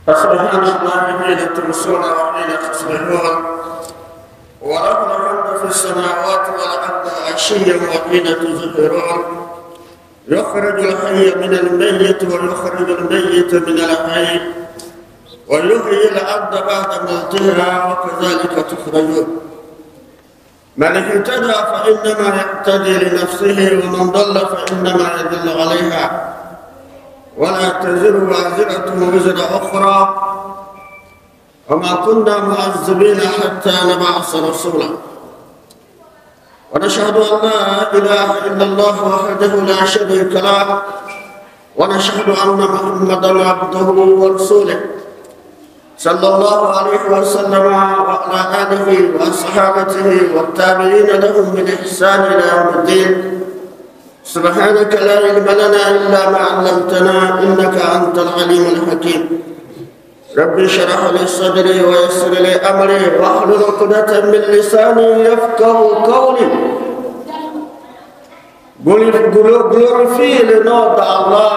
فسبحان الله حين تمسون وحين تصبحون وله الحمد في السماوات والارض عشيا وحين تظهرون يخرج الحي من الميت ويخرج الميت من الحي ويحيي الارض بعد موتها وكذلك تخرجون. من اهتدى فانما يهتدي لنفسه ومن ضل فانما يضل عليها ولا تزر وازرة وزر أخرى وما كنا معذبين حتى نبعث رسولا. ونشهد أن لا إله إلا الله وحده لا شريك له ونشهد أن محمدا عبده ورسوله صلى الله عليه وسلم وعلى آله وأصحابه والتابعين لهم بالإحسان إلى يوم الدين. سبحانك لا علم لنا إلا ما علمتنا إنك أنت العليم الحكيم. رب اشرح لي صدري ويسر لي أمري واحلل عقدة من لساني يفقهوا قولي. Glorifie le nom d'Allah.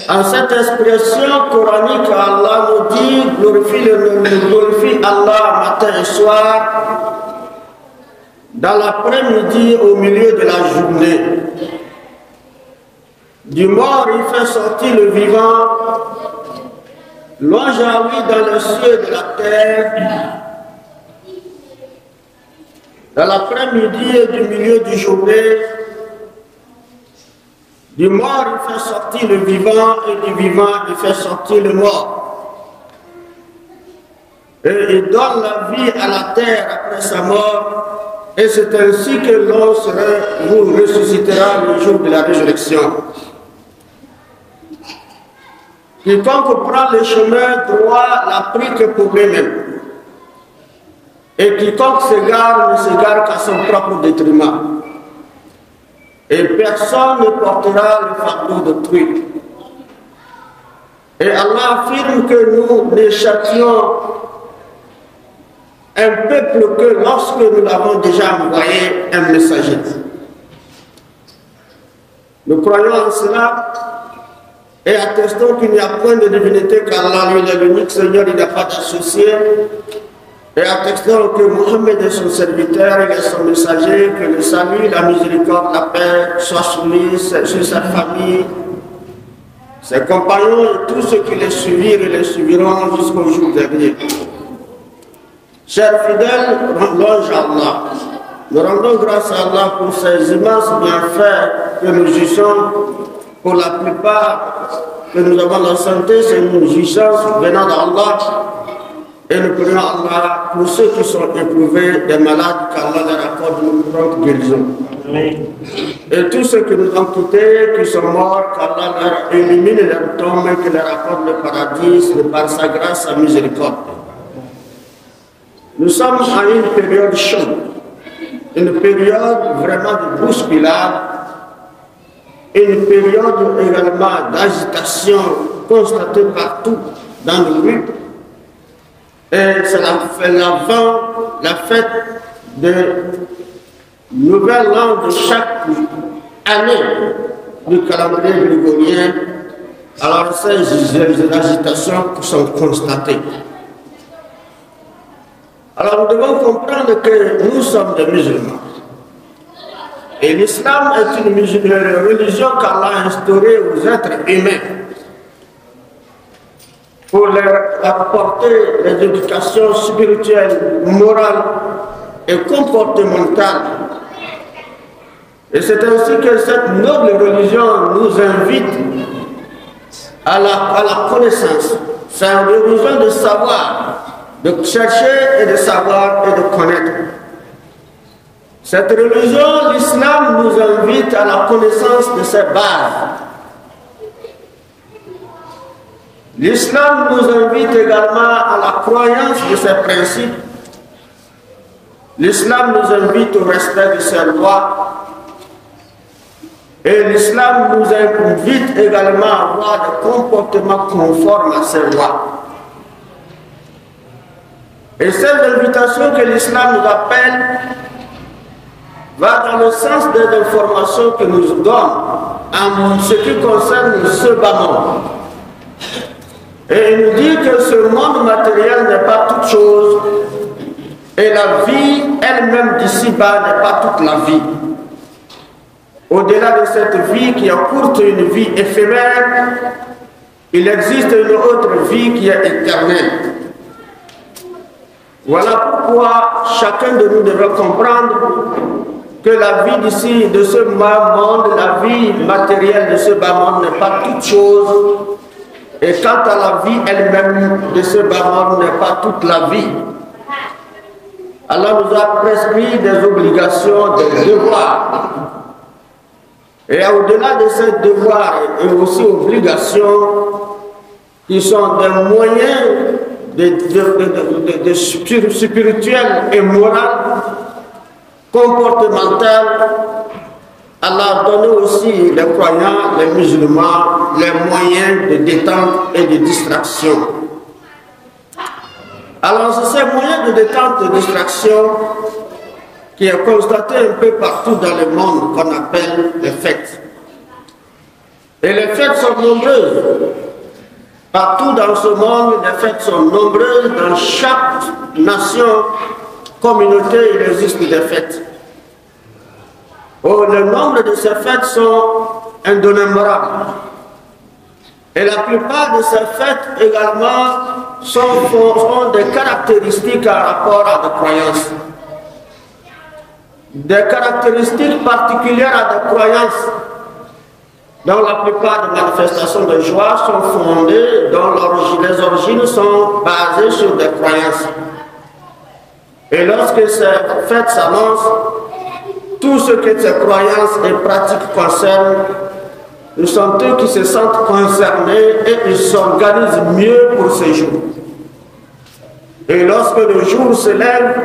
En cette expression coranique, Allah nous dit glorifie Allah matin et soir, dans l'après-midi au milieu de la journée. Du mort, il fait sortir le vivant, l'enjaillit dans les cieux de la terre. Dans l'après-midi et du milieu du journée, du mort, il fait sortir le vivant et du vivant, il fait sortir le mort. Et il donne la vie à la terre après sa mort. Et c'est ainsi que l'on vous ressuscitera le jour de la résurrection. Quiconque prend le chemin droit n'a pris que pour lui-même. Et quiconque s'égare ne s'égare qu'à son propre détriment. Et personne ne portera le fardeau d'autrui. Et Allah affirme que nous ne châtions un peuple que lorsque nous l'avons déjà envoyé un messager. Nous croyons en cela et attestons qu'il n'y a point de divinité qu'Allah, lui, est l'unique Seigneur, il n'y a pas d'associé. Et attestons que Mohammed est son serviteur, il est son messager, que le salut, la miséricorde, la paix soient sur lui, sur sa famille, ses compagnons et tous ceux qui les suivirent et les suiviront jusqu'au jour dernier. Chers fidèles, louange à Allah. Nous rendons grâce à Allah pour ces immenses bienfaits que nous jouissons. Pour la plupart que nous avons la santé, c'est une jouissance venant d'Allah. Et nous prions Allah pour ceux qui sont éprouvés, des malades, qu'Allah leur accorde une prompte guérison. Et tous ceux qui nous ont quittés, qui sont morts, qu'Allah leur élimine leur tombe et qu'il leur accorde le paradis par sa grâce, sa miséricorde. Nous sommes à une période chaude, une période vraiment de bousculade, une période également d'agitation constatée partout dans le rues. Et c'est la fête de nouvel an de chaque année du calendrier grégorien. Alors ces agitations sont constatées. Alors nous devons comprendre que nous sommes des musulmans. Et l'islam est une religion qu'Allah a instaurée aux êtres humains pour leur apporter des éducations spirituelles, morales et comportementales. Et c'est ainsi que cette noble religion nous invite à la connaissance. C'est une religion de savoir, de chercher et de savoir et de connaître. Cette religion, l'islam, nous invite à la connaissance de ses bases. L'islam nous invite également à la croyance de ses principes. L'islam nous invite au respect de ses lois. Et l'islam nous invite également à avoir des comportements conformes à ces lois. Et cette invitation que l'islam nous appelle va dans le sens des informations que nous donne en ce qui concerne ce bas monde. Et il nous dit que ce monde matériel n'est pas toute chose et la vie elle-même d'ici-bas n'est pas toute la vie. Au-delà de cette vie qui est courte, une vie éphémère, il existe une autre vie qui est éternelle. Voilà pourquoi chacun de nous devrait comprendre que la vie d'ici, de ce bas monde, la vie matérielle de ce bas monde n'est pas toute chose. Et quant à la vie elle-même de ce bas monde n'est pas toute la vie. Allah nous a prescrit des obligations, des devoirs. Et au-delà de ces devoirs et aussi obligations, qui sont des moyens de spirituels et moraux, comportementaux, Allah a donné aussi les croyants, les musulmans, les moyens de détente et de distraction. Alors c'est ces moyens de détente et de distraction qui est constaté un peu partout dans le monde qu'on appelle les fêtes. Et les fêtes sont nombreuses. Partout dans ce monde, les fêtes sont nombreuses. Dans chaque nation, communauté, il existe des fêtes. Oh, le nombre de ces fêtes sont indénombrables. Et la plupart de ces fêtes également ont des caractéristiques en rapport à des croyances. Des caractéristiques particulières à des croyances, dont la plupart des manifestations de joie sont fondées, dont les origines sont basées sur des croyances. Et lorsque ces fêtes s'annoncent, tout ce que ces croyances et pratiques concernent, nous sont eux qui se sentent concernés et ils s'organisent mieux pour ces jours. Et lorsque le jour se lève,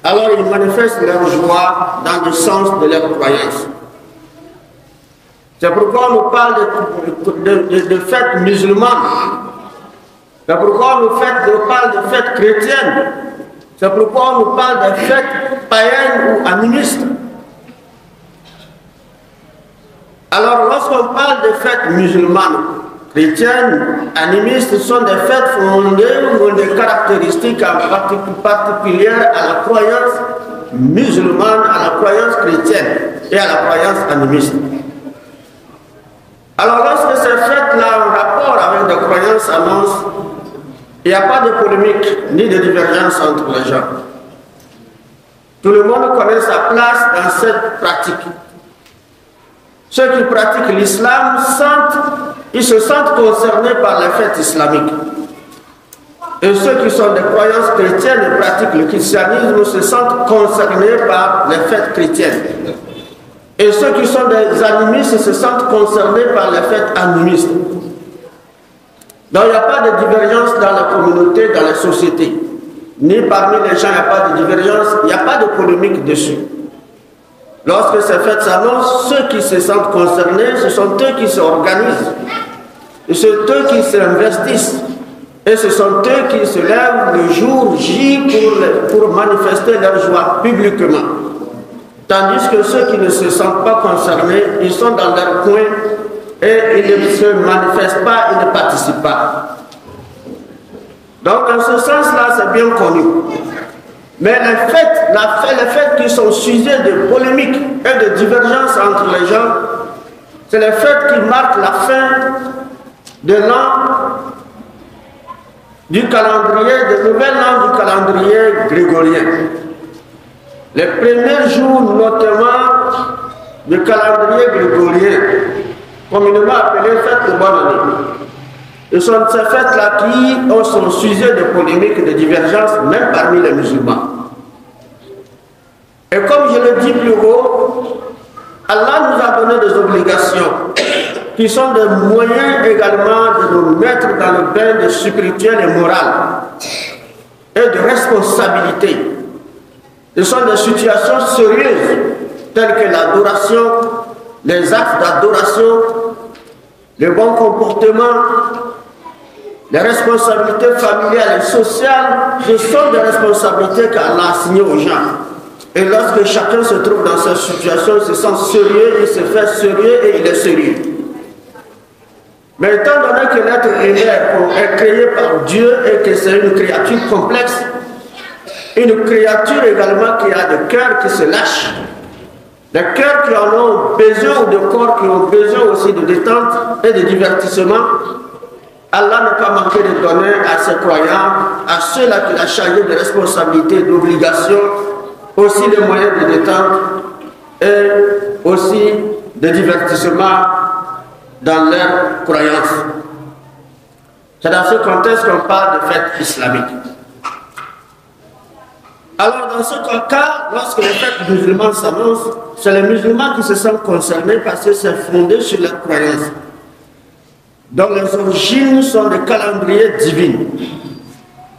alors ils manifestent leur joie dans le sens de leur croyance. C'est pourquoi on nous parle de fêtes musulmanes. C'est pourquoi on nous parle de fêtes chrétiennes. C'est pourquoi on nous parle de fêtes païennes ou animistes. Alors lorsqu'on parle de fêtes musulmanes, chrétiennes, animistes, ce sont des fêtes fondées ou des caractéristiques particulières à la croyance musulmane, à la croyance chrétienne et à la croyance animiste. Alors lorsque ces fêtes-là ont rapport avec des croyances annoncent, il n'y a pas de polémique ni de divergence entre les gens. Tout le monde connaît sa place dans cette pratique. Ceux qui pratiquent l'islam, ils se sentent concernés par les fêtes islamiques. Et ceux qui sont des croyances chrétiennes et pratiquent le christianisme se sentent concernés par les fêtes chrétiennes. Et ceux qui sont des animistes se sentent concernés par les fêtes animistes. Donc il n'y a pas de divergence dans la communauté, dans la société. Ni parmi les gens, il n'y a pas de divergence, il n'y a pas de polémique dessus. Lorsque ces fêtes s'annoncent, ceux qui se sentent concernés, ce sont eux qui s'organisent. Et c'est eux qui s'investissent. Et ce sont eux qui se lèvent le jour J pour manifester leur joie publiquement. Tandis que ceux qui ne se sentent pas concernés, ils sont dans leur coin et ils ne se manifestent pas, ils ne participent pas. Donc dans ce sens-là, c'est bien connu. Mais les fêtes qui sont sujets de polémique et de divergence entre les gens, c'est les fêtes qui marquent la fin de l'an du calendrier, de nouvel an du calendrier grégorien. Les premiers jours, notamment, du calendrier grégorien, communément appelé fête de bonne année. Et ce sont ces fêtes-là qui sont sujets de polémiques et de divergences, même parmi les musulmans. Et comme je le dis plus haut, Allah nous a donné des obligations qui sont des moyens également de nous mettre dans le bain de spirituel et moral et de responsabilité. Ce sont des situations sérieuses telles que l'adoration, les actes d'adoration, le bon comportement, les responsabilités familiales et sociales. Ce sont des responsabilités qu'Allah a assignées aux gens. Et lorsque chacun se trouve dans cette situation, il se sent sérieux, il se fait sérieux et il est sérieux. Mais étant donné que l'être humain est créé par Dieu et que c'est une créature complexe, une créature également qui a des cœurs qui se lâchent, des cœurs qui en ont besoin ou des corps qui ont besoin aussi de détente et de divertissement, Allah n'a pas manqué de donner à ses croyants, à ceux-là qu'il a chargés de responsabilités, d'obligations, aussi les moyens de détente et aussi de divertissement dans leur croyance. C'est dans ce contexte qu'on parle de fête islamique. Alors dans ce cas, lorsque les fêtes musulmanes s'annoncent, c'est les musulmans qui se sentent concernés parce que c'est fondé sur leur croyance. Donc les origines sont des calendriers divins.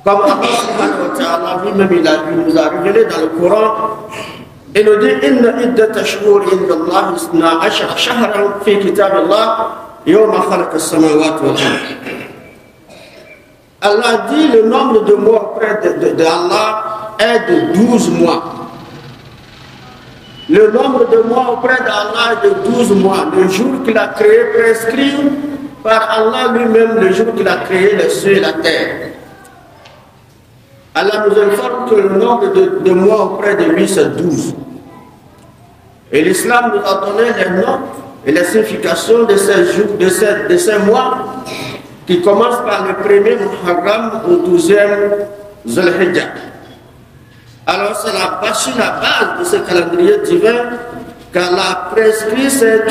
Comme Allah subhanahu wa ta'ala lui-même il nous a révélé dans le Coran, il nous dit Inna iddata shuhur inda Allah isna ashara shahran fi kitabillah yawma khalaqa as-samawati wal ard. Allah dit le nombre de mois auprès d'Allah est de 12 mois. Le nombre de mois auprès d'Allah est de 12 mois. Le jour qu'il a créé prescrit par Allah lui-même, le jour qu'il a créé les cieux et la terre. Allah nous informe que le nombre de mois auprès de lui c'est 12. Et l'islam nous a donné les noms et les significations de ces jours, de ces mois qui commencent par le premier Muharram au 12e Zulhijjah. Alors c'est la base de ce calendrier divin qu'Allah a prescrit cette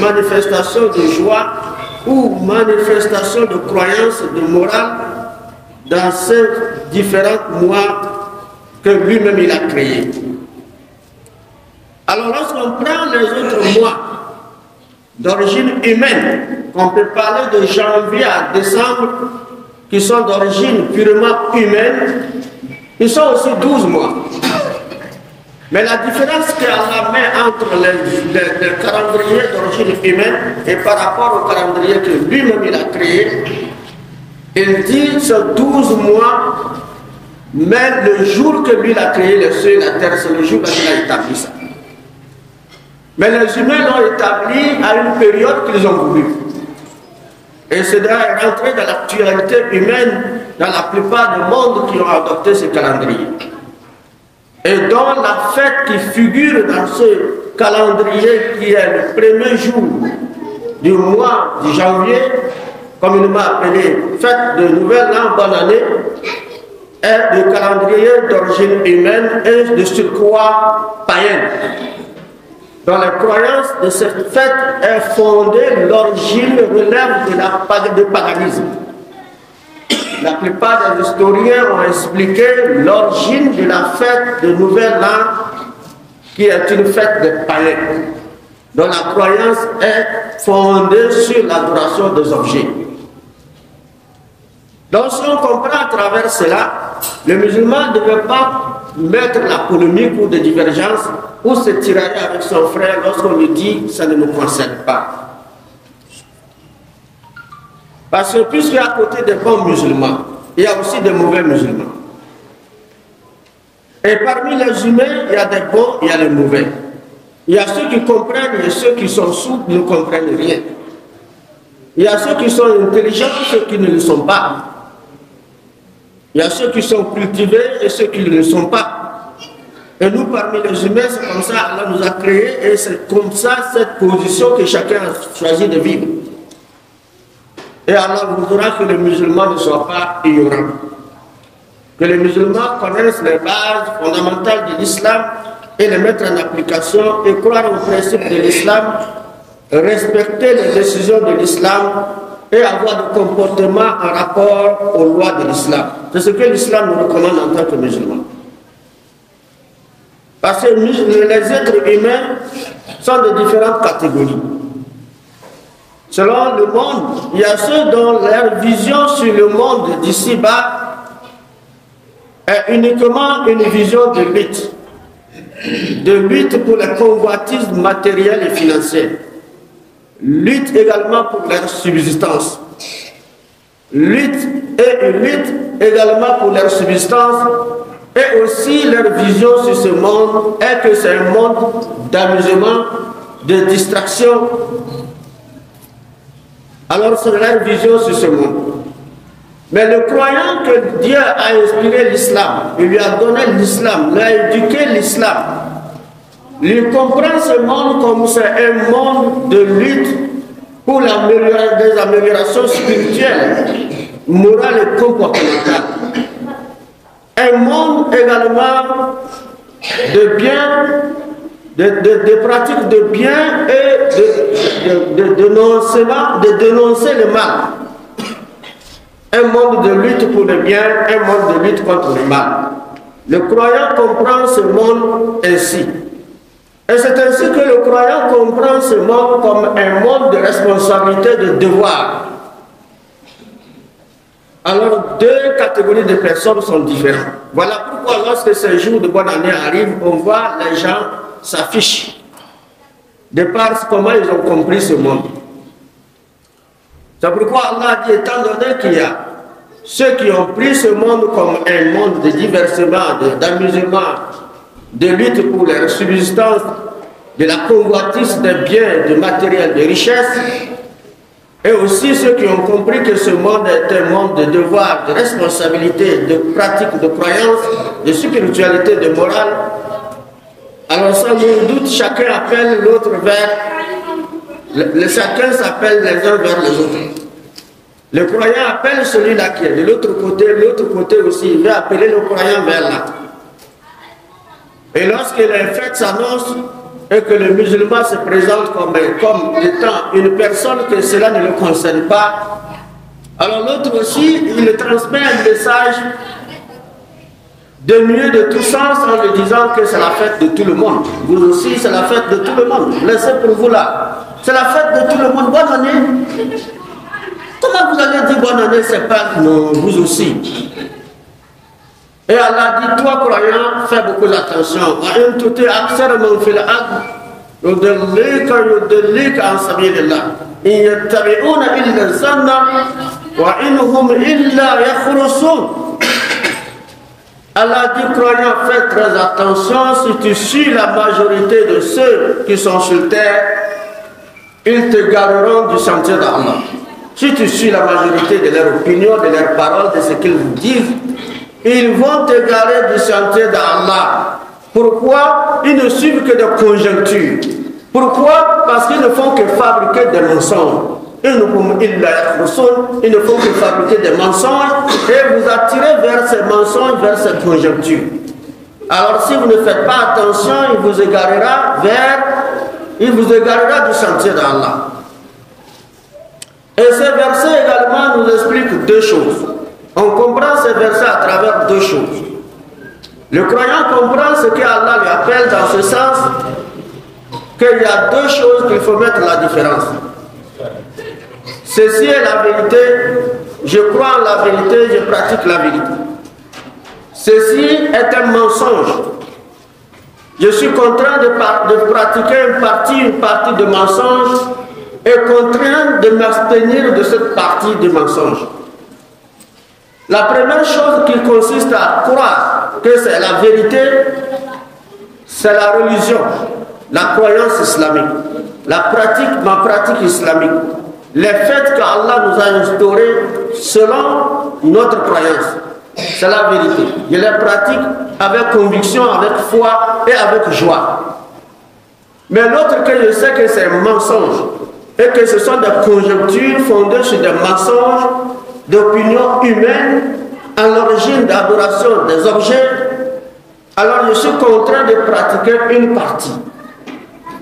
manifestation de joie ou manifestation de croyance, de morale dans ces différents mois que lui-même il a créés. Alors lorsqu'on prend les autres mois d'origine humaine, on peut parler de janvier à décembre, qui sont d'origine purement humaine, ils sont aussi 12 mois. Mais la différence qu'Allah met entre les calendriers d'origine humaine et par rapport au calendrier que lui-même il a créé, il dit c'est 12 mois, mais le jour que lui il a créé les cieux et la terre, c'est le jour où il a établi ça. Mais les humains l'ont établi à une période qu'ils ont voulu. Et c'est d'ailleurs rentré dans l'actualité humaine dans la plupart des mondes qui ont adopté ce calendrier. Et dont la fête qui figure dans ce calendrier qui est le premier jour du mois de janvier, comme il m'a appelé fête de nouvel an, bonne année, est le calendrier d'origine humaine et de surcroît païenne. Dans les croyances de cette fête est fondée, l'origine relève du paganisme. La plupart des historiens ont expliqué l'origine de la fête de Nouvel An, qui est une fête des païens, dont la croyance est fondée sur l'adoration des objets. Donc si on comprend à travers cela, le musulman ne devait pas mettre la polémique ou des divergences ou se tirailler avec son frère lorsqu'on lui dit ça ne nous concerne pas. Parce que puisqu'à côté des bons musulmans, il y a aussi des mauvais musulmans. Et parmi les humains, il y a des bons, il y a les mauvais. Il y a ceux qui comprennent et ceux qui sont sourds ne comprennent rien. Il y a ceux qui sont intelligents et ceux qui ne le sont pas. Il y a ceux qui sont cultivés et ceux qui ne le sont pas. Et nous, parmi les humains, c'est comme ça Allah nous a créés et c'est comme ça cette position que chacun a choisi de vivre. Et Allah voudra que les musulmans ne soient pas ignorants. Que les musulmans connaissent les bases fondamentales de l'islam et les mettre en application et croire aux principes de l'islam, respecter les décisions de l'islam et avoir des comportements en rapport aux lois de l'islam. C'est ce que l'islam nous recommande en tant que musulmans. Parce que les êtres humains sont de différentes catégories. Selon le monde, il y a ceux dont leur vision sur le monde d'ici-bas est uniquement une vision de lutte pour les convoitises matérielles et financières, lutte également pour leur subsistance, lutte également pour leur subsistance, et aussi leur vision sur ce monde est que c'est un monde d'amusement, de distraction, Alors c'est leur vision sur ce monde. Mais le croyant que Dieu a inspiré l'islam, il lui a donné l'islam, lui a éduqué l'islam, lui comprend ce monde comme c'est un monde de lutte pour des améliorations spirituelles, morales et comportementales. Un monde également de bien, de pratiques de bien et de dénoncer le mal. Un monde de lutte pour le bien, un monde de lutte contre le mal. Le croyant comprend ce monde ainsi. Et c'est ainsi que le croyant comprend ce monde comme un monde de responsabilité, de devoir. Alors, deux catégories de personnes sont différentes. Voilà pourquoi lorsque ce jour de bonne année arrive, on voit les gens s'affichent de par comment ils ont compris ce monde. C'est pourquoi Allah dit, étant donné qu'il y a ceux qui ont pris ce monde comme un monde de divertissement, d'amusement, de lutte pour leur subsistance, de la convoitise des biens, de matériel, de richesse, et aussi ceux qui ont compris que ce monde est un monde de devoir, de responsabilité, de pratique, de croyance, de spiritualité, de morale. Alors sans nul doute, chacun appelle l'autre vers... chacun s'appelle les uns vers les autres. Le croyant appelle celui-là qui est de l'autre côté aussi, il va appeler le croyant vers là. Et lorsque les fêtes s'annoncent et que le musulman se présente comme étant une personne que cela ne le concerne pas, alors l'autre aussi, il transmet un message de mieux de tout sens en lui disant que c'est la fête de tout le monde. Vous aussi, c'est la fête de tout le monde. Laissez pour vous là. C'est la fête de tout le monde. Bonne année. Comment vous allez dire bonne année, c'est pas non, vous aussi. Et Allah dit, toi croyant, fais beaucoup d'attention. Allah dit, croyant, fais très attention. Si tu suis la majorité de ceux qui sont sur terre, ils te garderont du sentier d'Allah. Si tu suis la majorité de leurs opinions, de leurs paroles, de ce qu'ils vous disent, ils vont te garer du sentier d'Allah. Pourquoi? Ils ne suivent que des conjonctures. Pourquoi? Parce qu'ils ne font que fabriquer des mensonges. Ils ne font que fabriquer des mensonges et vous attirez vers ces mensonges, vers ces conjonctures. Alors si vous ne faites pas attention, il vous égarera du sentier d'Allah. Et ces versets également nous expliquent deux choses. On comprend ces versets à travers deux choses. Le croyant comprend ce qu'Allah lui appelle dans ce sens qu'il y a deux choses qu'il faut mettre la différence. Ceci est la vérité, je crois en la vérité, je pratique la vérité. Ceci est un mensonge. Je suis contraint de pratiquer une partie de mensonge et contraint de m'abstenir de cette partie du mensonge. La première chose qui consiste à croire que c'est la vérité, c'est la religion, la croyance islamique, ma pratique islamique, les fêtes qu'Allah nous a instaurées selon notre croyance. C'est la vérité. Je les pratique avec conviction, avec foi et avec joie. Mais l'autre que je sais que c'est un mensonge et que ce sont des conjectures fondées sur des mensonges d'opinion humaine à l'origine d'adoration des objets, alors je suis contraint de pratiquer une partie.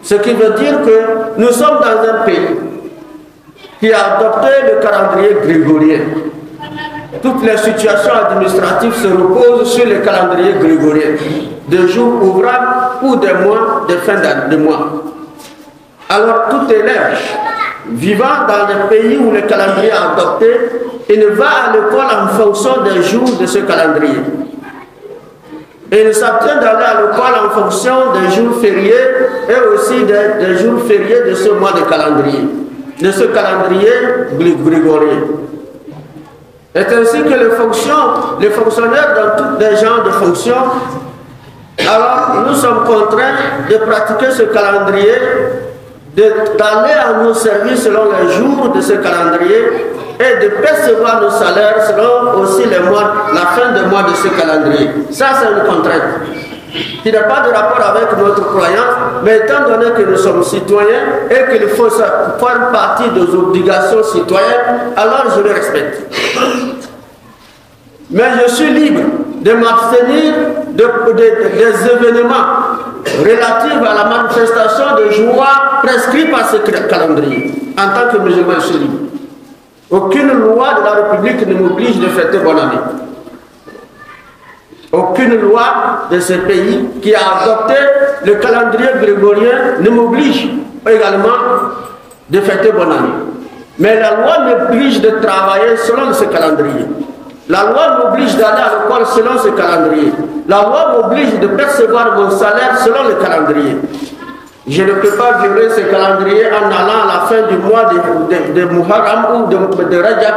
Ce qui veut dire que nous sommes dans un pays qui a adopté le calendrier grégorien. Toutes les situations administratives se reposent sur le calendrier grégorien, de jours ouvrables ou des mois, de fin de mois. Alors tout élève vivant dans les pays où le calendrier est adopté, il va à l'école en fonction des jours de ce calendrier. Et il s'abstient d'aller à l'école en fonction des jours fériés et aussi des jours fériés de ce mois de calendrier, de ce calendrier grégorien. C'est ainsi que les fonctionnaires dans tous les genres de fonctions, alors nous sommes contraints de pratiquer ce calendrier d'aller à nos services selon les jours de ce calendrier et de percevoir nos salaires selon aussi la fin du mois de ce calendrier. Ça, c'est une contrainte qui n'a pas de rapport avec notre croyance, mais étant donné que nous sommes citoyens et qu'il faut faire partie des obligations citoyennes, alors je le respecte. Mais je suis libre de m'abstenir des événements relatifs à la manifestation de joie prescrite par ce calendrier. En tant que musulman, je suis libre. Aucune loi de la République ne m'oblige de fêter bonne année. Aucune loi de ce pays qui a adopté le calendrier grégorien ne m'oblige également de fêter bonne année. Mais la loi m'oblige de travailler selon ce calendrier. La loi m'oblige d'aller à l'école selon ce calendrier. La loi m'oblige de percevoir mon salaire selon le calendrier. Je ne peux pas violer ce calendrier en allant à la fin du mois de Muharram ou de Rajab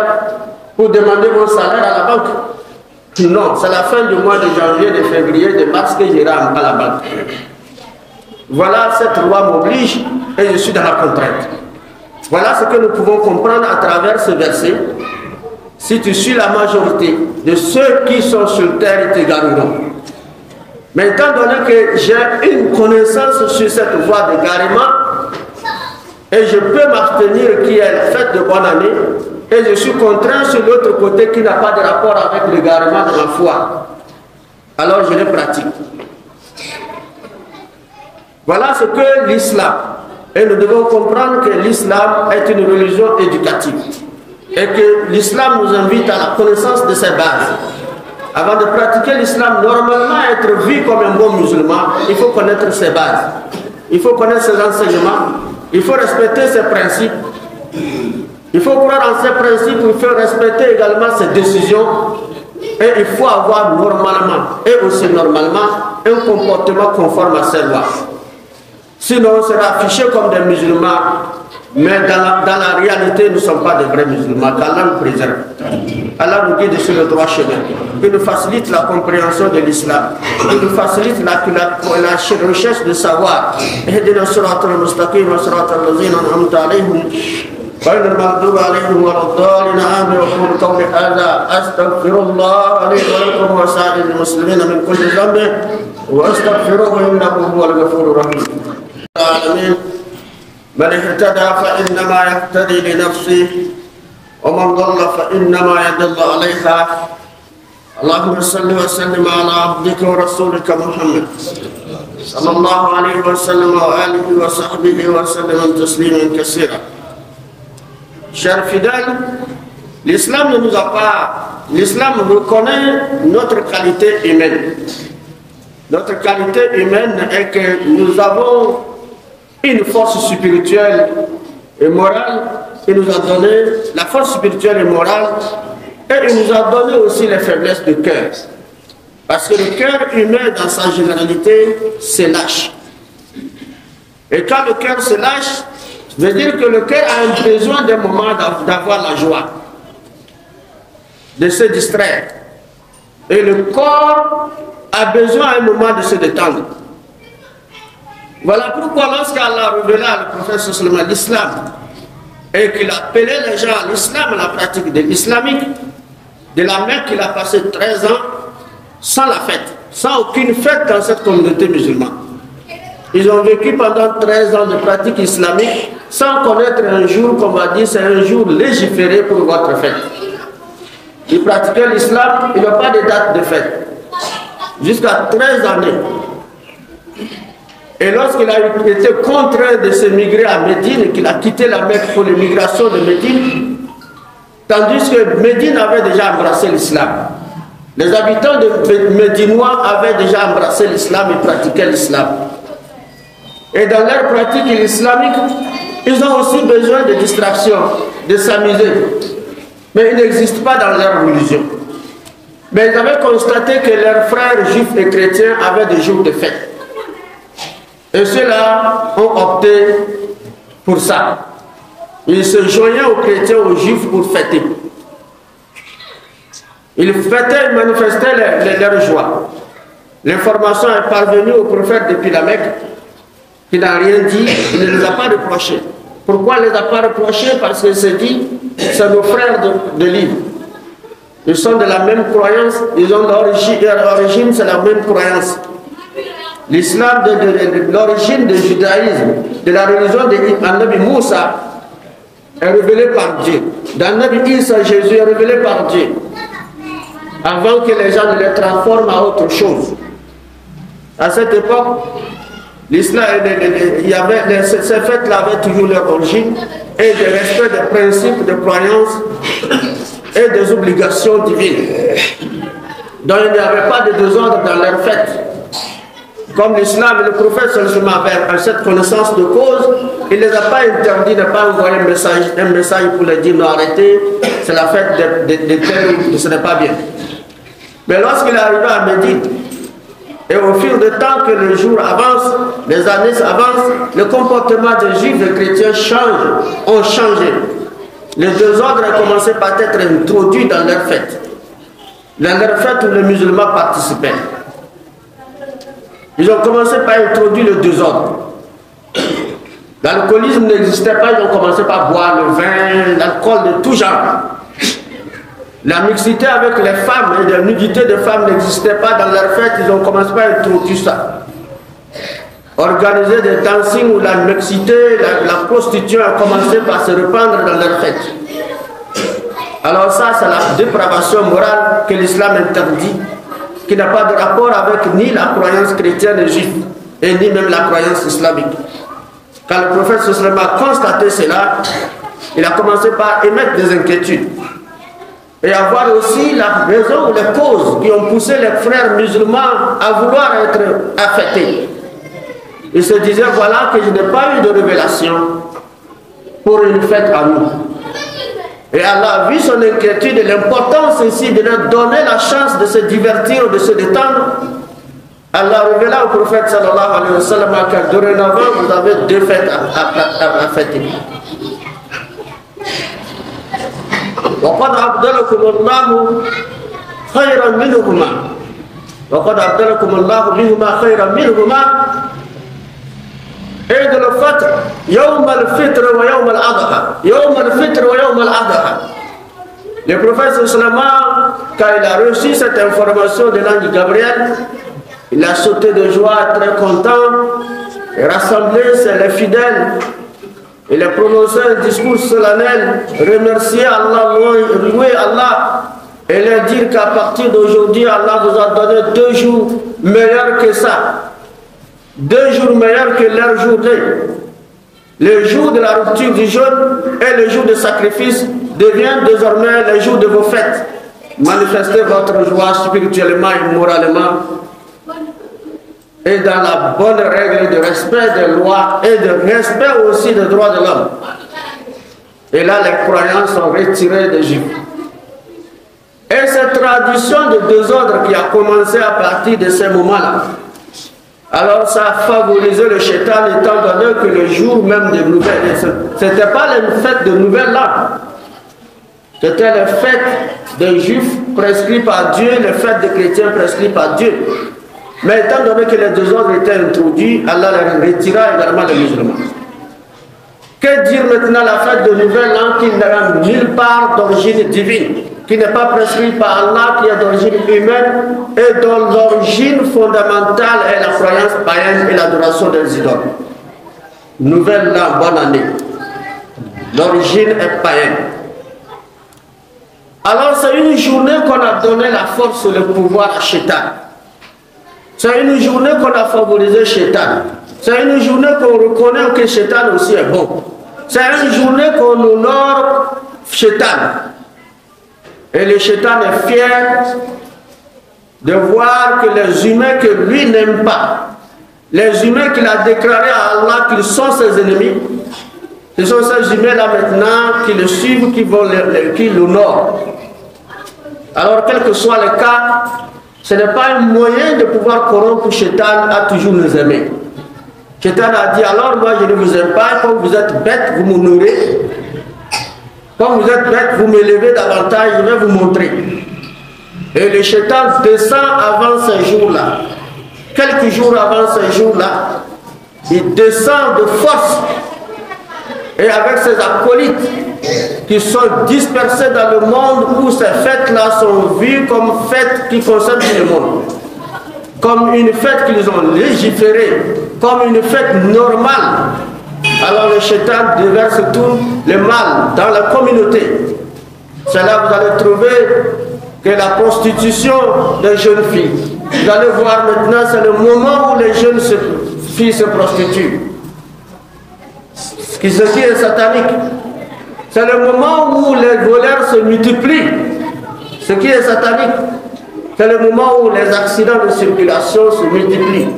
pour demander mon salaire à la banque. Non, c'est la fin du mois de janvier, de février, de mars que j'irai à la banque. Voilà, cette loi m'oblige et je suis dans la contrainte. Voilà ce que nous pouvons comprendre à travers ce verset. Si tu suis la majorité de ceux qui sont sur terre, ils t'égareront. Mais étant donné que j'ai une connaissance sur cette voie d'égarement, et je peux m'abstenir qui est la fête de bonne année, et je suis contraint sur l'autre côté qui n'a pas de rapport avec l'égarement de ma foi, alors je le pratique. Voilà ce que l'islam. Et nous devons comprendre que l'islam est une religion éducative. Et que l'islam nous invite à la connaissance de ses bases. Avant de pratiquer l'islam, normalement être vu comme un bon musulman, il faut connaître ses bases. Il faut connaître ses enseignements. Il faut respecter ses principes. Il faut croire en ses principes. Il faut respecter également ses décisions. Et il faut avoir normalement, et aussi normalement, un comportement conforme à ses lois. Sinon, on sera affiché comme des musulmans. Mais dans la réalité, nous ne sommes pas de vrais musulmans. Qu'Allah nous préserve. Allah nous guide sur le droit chemin. Qu'il nous facilite la compréhension de l'islam. Qu'il nous facilite la recherche de savoir. اهدنا الصراط المستقيم صراط الذين أنعمت عليهم غير المغضوب عليهم ولا الضالين آمين. وقول قولي هذا أستغفر الله لي ولكم وسائر المسلمين من كل ذنب وأستغفروه إنه هو الغفور الرحيم. العالمين. من اهتدى فإنما يهتدي لنفسه ومن ضل فإنما يضل عليها. اللهم صل وسلم على عبدك ورسولك محمد صلى الله عليه وسلم وآله وصحبه وسلم تسليما كثيرا. Chers fidèles, l'islam ne nous a pas, l'islam reconnaît notre qualité humaine. Notre qualité humaine est que nous avons une force spirituelle et morale. Il nous a donné la force spirituelle et morale et il nous a donné aussi les faiblesses de cœur. Parce que le cœur humain dans sa généralité se lâche. Et quand le cœur se lâche, ça veut dire que le cœur a un besoin d'un moment d'avoir la joie, de se distraire. Et le corps a besoin à un moment de se détendre. Voilà pourquoi lorsqu'Allah a révélé à le prophète sallallahu l'islam et qu'il appelait les gens à l'islam, à la pratique de l'islamique, de la Mecque, il a passé 13 ans sans la fête, sans aucune fête dans cette communauté musulmane. Ils ont vécu pendant 13 ans de pratique islamique sans connaître un jour qu'on va dire c'est un jour légiféré pour votre fête. Ils pratiquaient l'islam, il n'y a pas de date de fête. Jusqu'à 13 années. Et lorsqu'il a été contraint de se migrer à Médine, qu'il a quitté la Mecque pour l'immigration de Médine, tandis que Médine avait déjà embrassé l'islam. Les habitants de Médinois avaient déjà embrassé l'islam et pratiquaient l'islam. Et dans leur pratique islamique, ils ont aussi besoin de distraction, de s'amuser. Mais il n'existe pas dans leur religion. Mais ils avaient constaté que leurs frères juifs et chrétiens avaient des jours de fête. Et ceux-là ont opté pour ça. Ils se joignaient aux chrétiens, aux juifs pour fêter. Ils fêtaient, ils manifestaient leur joie. L'information est parvenue au prophète depuis la Mecque qui n'a rien dit, il ne les a pas reprochés. Pourquoi il ne les a pas reprochés? Parce qu'il s'est dit, c'est nos frères de livre. Ils sont de la même croyance, ils ont l'origine, c'est la même croyance. L'islam de l'origine du judaïsme, de la religion de Nabi Moussa, est révélé par Dieu. Dans Nabi Isa, Jésus est révélé par Dieu. Avant que les gens ne les transforment à autre chose. À cette époque, l'islam, ces fêtes-là avaient toujours leur origine et le respect des principes, des croyances et des obligations divines. Donc il n'y avait pas de désordre dans leurs fêtes. Comme l'islam et le prophète avaient cette connaissance de cause, il ne les a pas interdits de ne pas envoyer un message pour les dire non, arrêtez, c'est la fête de tel, ce n'est pas bien. Mais lorsqu'il est arrivé à Médine, et au fil du temps que le jour avance, les années avancent, le comportement des juifs et des chrétiens ont changé. Les désordres ont commencé par être introduits dans leurs fêtes. Dans leurs fêtes où les musulmans participaient. Ils ont commencé par introduire le désordre. L'alcoolisme n'existait pas, ils ont commencé par boire le vin, l'alcool de tout genre. La mixité avec les femmes et la nudité des femmes n'existait pas dans leurs fêtes, ils ont commencé par introduire ça. Organiser des dancing où la mixité, la prostitution a commencé par se répandre dans leurs fêtes. Alors ça, c'est la dépravation morale que l'islam interdit, qui n'a pas de rapport avec ni la croyance chrétienne et juive, et ni même la croyance islamique. Quand le prophète sallallahu a constaté cela, il a commencé par émettre des inquiétudes. Et avoir aussi la raison ou les causes qui ont poussé les frères musulmans à vouloir être affectés. Il se disait, voilà que je n'ai pas eu de révélation pour une fête à nous. Et Allah a vu son inquiétude et l'importance ici de leur donner la chance de se divertir, de se détendre. Allah révéla au prophète sallallahu alayhi wa sallam que dorénavant vous avez deux fêtes à fêter. وقد أبدلكم الله خيرا منهما وقد أبدلكم الله منهما خيرا منهما عيد الفطر يوم الفطر ويوم الأضحى يوم الفطر ويوم الأضحى. Le prophète sallallahu, quand il a reçu cette information de l'ange Gabriel, il a sauté de joie, très content, et rassemblé les fidèles. Il a prononcé un discours solennel, remercier Allah, louer Allah, et leur dire qu'à partir d'aujourd'hui, Allah vous a donné 2 jours meilleurs que ça. 2 jours meilleurs que leur journée. Le jour de la rupture du jeûne et le jour de sacrifice devient désormais le jour de vos fêtes. Manifestez votre joie spirituellement et moralement. Et dans la bonne règle de respect des lois et de respect aussi des droits de l'homme. Et là, les croyants sont retirés des Juifs. Et cette tradition de désordre qui a commencé à partir de ces moments-là, alors ça a favorisé le shaitan étant donné que le jour même des nouvelles, ce n'était pas les fêtes de nouvelles là. C'était les fêtes des Juifs prescrits par Dieu, les fêtes des chrétiens prescrits par Dieu. Mais étant donné que les désordres étaient introduits, Allah les retira également les musulmans. Que dire maintenant la fête de Nouvel An qui n'a nulle part d'origine divine, qui n'est pas prescrite par Allah, qui est d'origine humaine et dont l'origine fondamentale est la croyance païenne et l'adoration des idoles. Nouvel An, bonne année. L'origine est païenne. Alors c'est une journée qu'on a donné la force et le pouvoir à Shaitan. C'est une journée qu'on a favorisé Shaitan. C'est une journée qu'on reconnaît que Shaitan aussi est bon. C'est une journée qu'on honore Shaitan. Et le Shaitan est fier de voir que les humains que lui n'aime pas, les humains qu'il a déclaré à Allah qu'ils sont ses ennemis, ce sont ces humains-là maintenant qui le suivent, qui l'honorent. Alors quel que soit le cas, ce n'est pas un moyen de pouvoir corrompre Shaitan à toujours nous aimer. Shaitan a dit, alors moi je ne vous aime pas, comme vous êtes bête, vous m'honorez. Comme vous êtes bête, vous m'élevez davantage, je vais vous montrer. Et le Shaitan descend avant ces jours-là. Quelques jours avant ces jours-là, il descend de force et avec ses acolytes qui sont dispersés dans le monde où ces fêtes-là sont vues comme fêtes qui concernent tout le monde. Comme une fête qu'ils ont légiférée, comme une fête normale. Alors le shaitan déverse tout le mal dans la communauté. C'est là que vous allez trouver que la prostitution des jeunes filles. Vous allez voir maintenant, c'est le moment où les jeunes filles se prostituent. Ce qui est satanique. C'est le moment où les voleurs se multiplient. Ce qui est satanique. C'est le moment où les accidents de circulation se multiplient.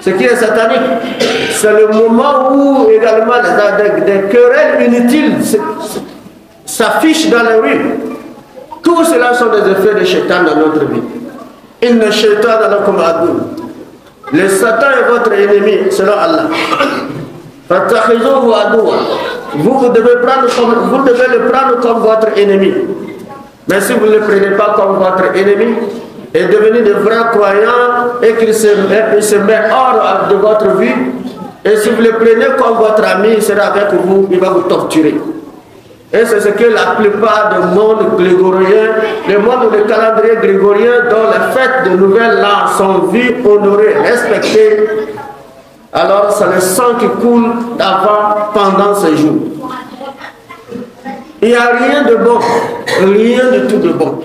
Ce qui est satanique, c'est le moment où également des querelles inutiles s'affichent dans les rues. Tout cela sont des effets de Shaitan dans notre vie. Inna Shaitan lakum adu. Le Satan est votre ennemi, selon Allah. Vous devez le prendre comme votre ennemi. Mais si vous ne le prenez pas comme votre ennemi, et devenir de vrais croyants et qu'il se met hors de votre vie, et si vous le prenez comme votre ami, il sera avec vous, il va vous torturer. Et c'est ce que la plupart du monde grégorien, le monde du calendrier grégorien, dont les fêtes de Nouvel An sont vues, honorées, respectées, alors c'est le sang qui coule d'avant, pendant ces jours. Il n'y a rien de bon, rien de tout de bon.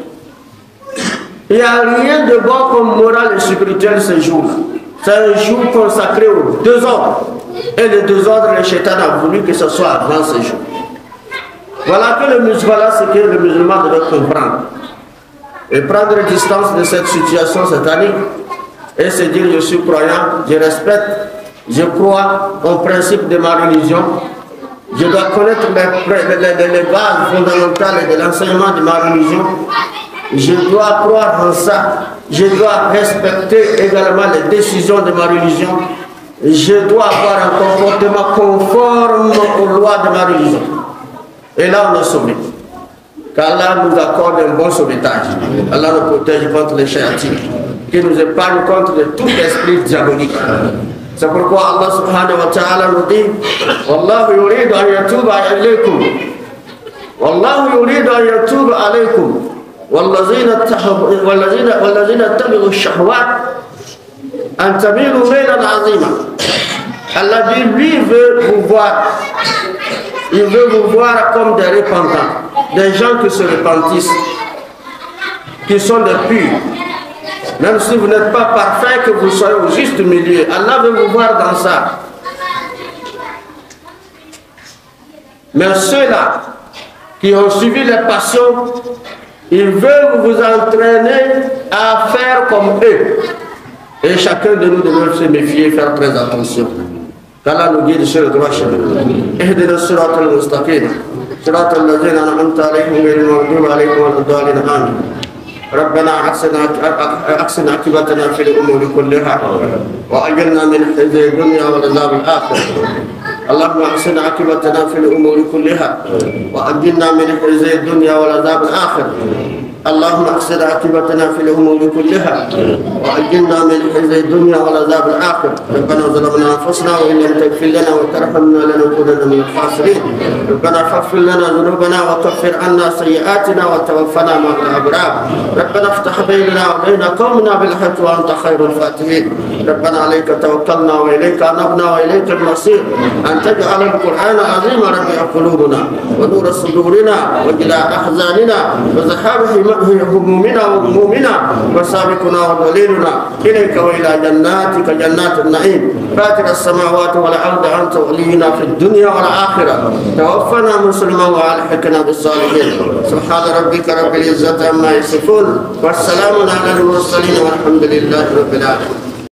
Il n'y a rien de bon comme morale et spirituel ce jour-là. C'est un jour consacré aux deux ordres. Et les deux ordres, le Shaitan a voulu que ce soit avant ce jour. Voilà ce que le musulman devait comprendre. Et prendre distance de cette situation satanique. Et se dire, je suis croyant, je respecte, je crois au principe de ma religion. Je dois connaître les bases fondamentales de l'enseignement de ma religion. Je dois croire en ça. Je dois respecter également les décisions de ma religion. Je dois avoir un comportement conforme aux lois de ma religion. Et là, on est sauvé. Qu'Allah nous accorde un bon sauvetage. Allah nous protège contre les shayatines, qui nous épargne contre tout esprit diabolique. C'est pourquoi Allah subhanahu wa ta'ala nous dit Wallahu yuridu an yatuba alaykum. Wallahu yuridu an yatuba alaykum. والذين اتبعوا الشهوات أن تميلوا ميلا عظيما. Allah dit, lui veut vous voir. Il veut vous voir comme des repentants, des gens qui se repentissent, qui sont des purs. Même si vous n'êtes pas parfait, que vous soyez au juste milieu, Allah veut vous voir dans ça. Mais ceux-là qui ont suivi les passions, ils veulent vous entraîner à faire comme eux. Et chacun de nous devrait se méfier et faire très attention. qu'Allah nous guide sur le droit chemin. اهدنا الصراط المستقيم صراط الذين أنعمت عليهم غير المغضوب عليهم ولا الضالين آمين. ربنا أحسن عاقبتنا في الأمور كلها وأجرنا من خزي الدنيا وعذاب الآخرة. اللهم أحسن عاقبتنا في الأمور كلها وأجرنا من خزي الدنيا وعذاب الآخرة. اللهم احسن عاقبتنا في الامور كلها واجرنا من خزي الدنيا والعذاب الاخره. ربنا ظلمنا انفسنا وان لم تغفر لنا وترحمنا لنكونن من الخاسرين. ربنا فاغفر لنا ذنوبنا وكفر عنا سيئاتنا وتوفنا مع الابرار. ربنا افتح بيننا وبين قومنا بالحق وانت خير الفاتحين. ربنا عليك توكلنا واليك انبنا واليك المصير. ان تجعل القران عظيم ربيع قلوبنا ونور صدورنا وجلاء احزاننا وذهاب همومنا وغمومنا وسابقنا ودليلنا إليك وإلى جناتك جنات النعيم. فاتر السماوات والأرض أنت ولينا في الدنيا والآخرة. توفنا مسلما وألحقنا بالصالحين. سبحان ربك رب العزة عما يصفون والسلام على المرسلين والحمد لله رب العالمين.